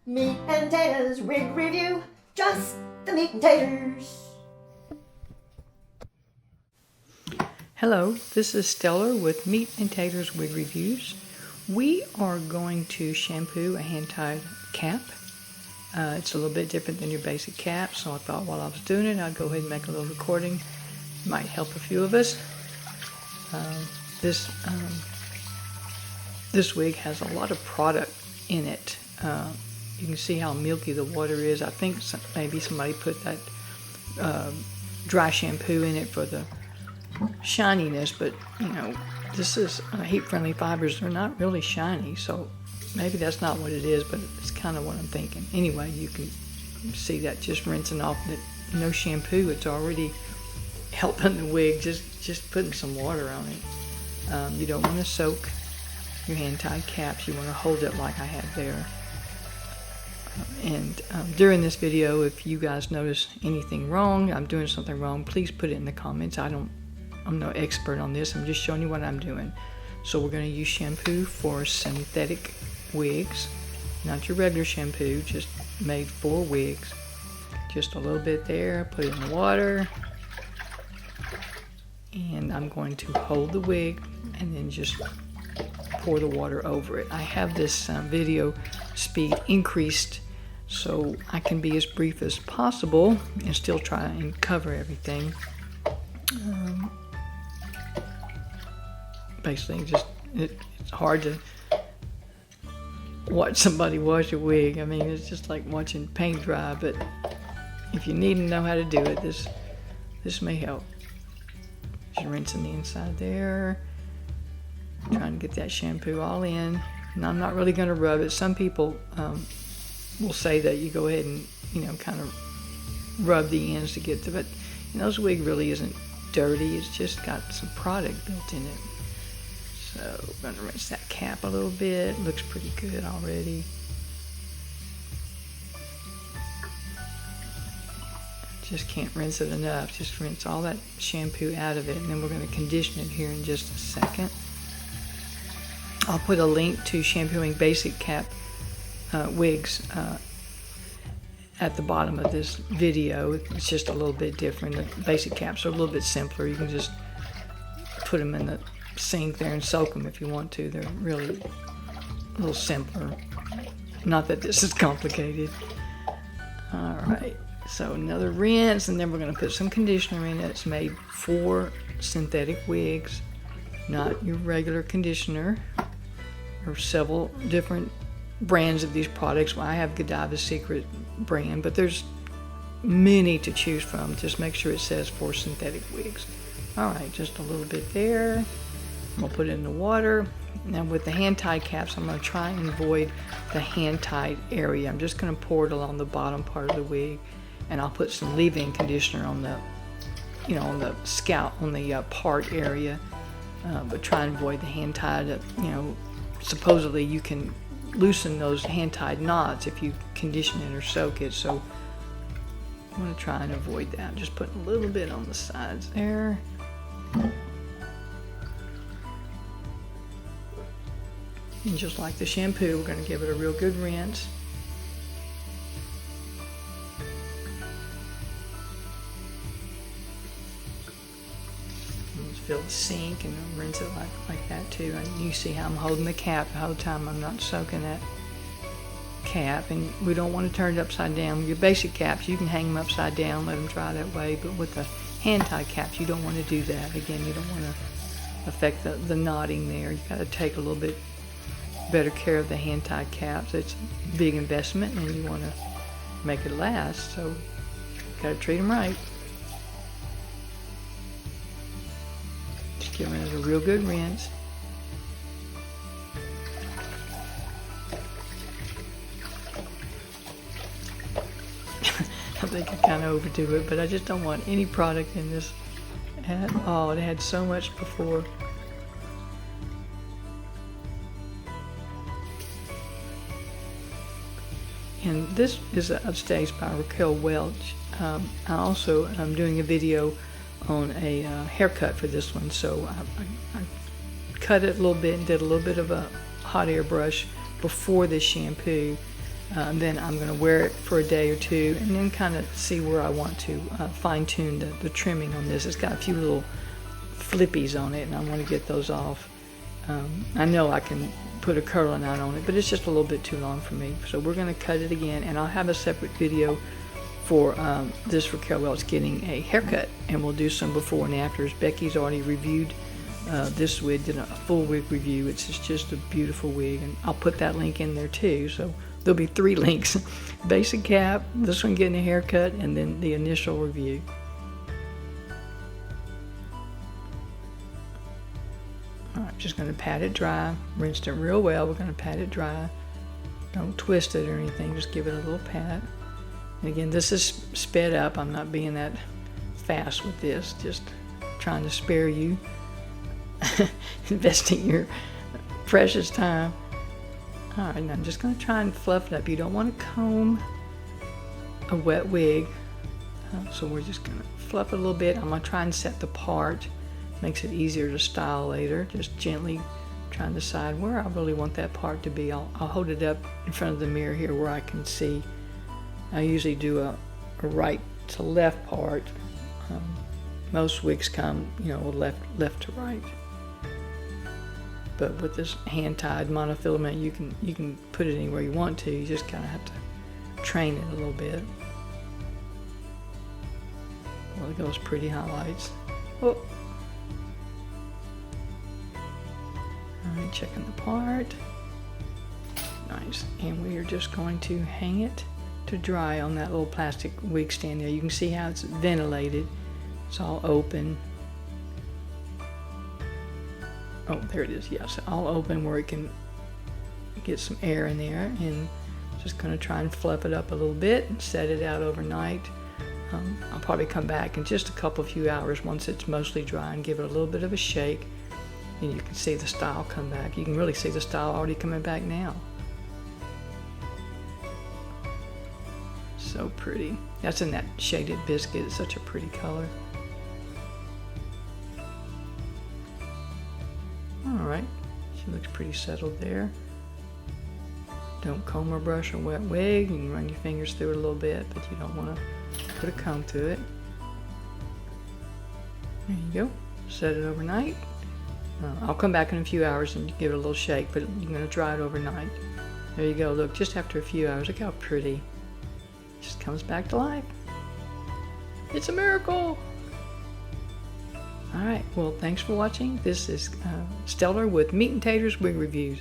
Meat-n-Taters Wig Review, just the Meat-n-Taters. Hello, this is Stellar with Meat-n-Taters Wig Reviews. We are going to shampoo a hand-tied cap. It's a little bit different than your basic cap, so I thought while I was doing it, I'd go ahead and make a little recording. Might help a few of us. This wig has a lot of product in it. You can see how milky the water is. I think maybe somebody put that dry shampoo in it for the shininess, but you know, this is heat-friendly fibers. They're not really shiny, so maybe that's not what it is, but it's kind of what I'm thinking. Anyway, you can see that just rinsing off that no shampoo. It's already helping the wig, just putting some water on it. You don't want to soak your hand-tied caps. You want to hold it like I have there. And during this video, if you guys notice anything wrong, I'm doing something wrong, please put it in the comments. I'm no expert on this. I'm just showing you what I'm doing. So we're going to use shampoo for synthetic wigs, not your regular shampoo, just made for wigs. Just a little bit there, put it in the water, and I'm going to hold the wig and then just pour the water over it. I have this video speed increased so I can be as brief as possible and still try and cover everything. Basically, it's hard to watch somebody wash a wig. I mean, it's just like watching paint dry, but if you need to know how to do it, this may help. Just rinsing the inside there, trying to get that shampoo all in. And I'm not really going to rub it. Some people will say that you go ahead and, you know, kind of rub the ends to get to, but you know, this wig really isn't dirty. It's just got some product built in it. So I'm going to rinse that cap a little bit. Looks pretty good already. Just can't rinse it enough. Just rinse all that shampoo out of it, and then we're going to condition it here in just a second. I'll put a link to shampooing basic cap wigs at the bottom of this video. It's just a little bit different. The basic caps are a little bit simpler. You can just put them in the sink there and soak them if you want to. They're really a little simpler. Not that this is complicated. All right, so another rinse, and then we're going to put some conditioner in it. It's made for synthetic wigs, not your regular conditioner. There are several different brands of these products. Well, I have Godiva's Secret brand, but there's many to choose from. Just make sure it says for synthetic wigs. All right, just a little bit there. We'll put it in the water. Now with the hand-tied caps, I'm going to try and avoid the hand-tied area. I'm just going to pour it along the bottom part of the wig, and I'll put some leave-in conditioner on the, you know, on the scalp, on the part area. But try and avoid the hand-tied. You know, supposedly you can loosen those hand-tied knots if you condition it or soak it. So I'm going to try and avoid that. Just putting a little bit on the sides there. And just like the shampoo, we're going to give it a real good rinse. Just fill the sink and rinse it like that too. And you see how I'm holding the cap the whole time. I'm not soaking that cap. And we don't want to turn it upside down. With your basic caps, you can hang them upside down, let them dry that way. But with the hand-tied caps, you don't want to do that. Again, you don't want to affect the knotting there. You got to take a little bit better care of the hand-tied caps. It's a big investment, and you want to make it last, so you got to treat them right. Just give it a real good rinse. I think I kind of overdo it, but I just don't want any product in this at all. It had so much before. And this is Upstage by Raquel Welch. I also am doing a video on a haircut for this one, so I cut it a little bit and did a little bit of a hot air brush before this shampoo. Then I'm going to wear it for a day or two and then kind of see where I want to fine tune the trimming on this. It's got a few little flippies on it and I want to get those off. I know I can put a curling knot on it, but it's just a little bit too long for me. So we're going to cut it again, and I'll have a separate video for this Raquel Welch getting a haircut, and we'll do some before and afters. Becky's already reviewed this wig, did a full wig review. It's just a beautiful wig, and I'll put that link in there too. So there'll be 3 links: basic cap, this one getting a haircut, and then the initial review. Alright, just going to pat it dry, rinsed it real well. We're going to pat it dry. Don't twist it or anything, just give it a little pat. And again, this is sped up. I'm not being that fast with this, just trying to spare you investing your precious time. Alright, now I'm just going to try and fluff it up. You don't want to comb a wet wig, so we're just going to fluff it a little bit. I'm going to try and set the part. Makes it easier to style later. Just gently trying to decide where I really want that part to be. I'll hold it up in front of the mirror here where I can see. I usually do a right to left part. Most wigs come, left to right. But with this hand-tied monofilament, you can put it anywhere you want to. You just kind of have to train it a little bit. Well, it goes pretty highlights. Oh. Alright, checking the part. Nice. And we are just going to hang it to dry on that little plastic wig stand there. You can see how it's ventilated. It's all open. Oh, there it is. Yes, all open where it can get some air in there. And just going to try and fluff it up a little bit and set it out overnight. I'll probably come back in just a few hours once it's mostly dry and give it a little bit of a shake. And you can see the style come back. You can really see the style already coming back now. So pretty. That's in that shaded biscuit. It's such a pretty color. Alright, she looks pretty settled there. Don't comb or brush a wet wig. You can run your fingers through it a little bit, but you don't want to put a comb through it. There you go. Set it overnight. I'll come back in a few hours and give it a little shake, but you're going to dry it overnight. There you go. Look, just after a few hours, look how pretty. It just comes back to life. It's a miracle. Alright, well, thanks for watching. This is Stellar with Meat-n-Taters Wig Reviews.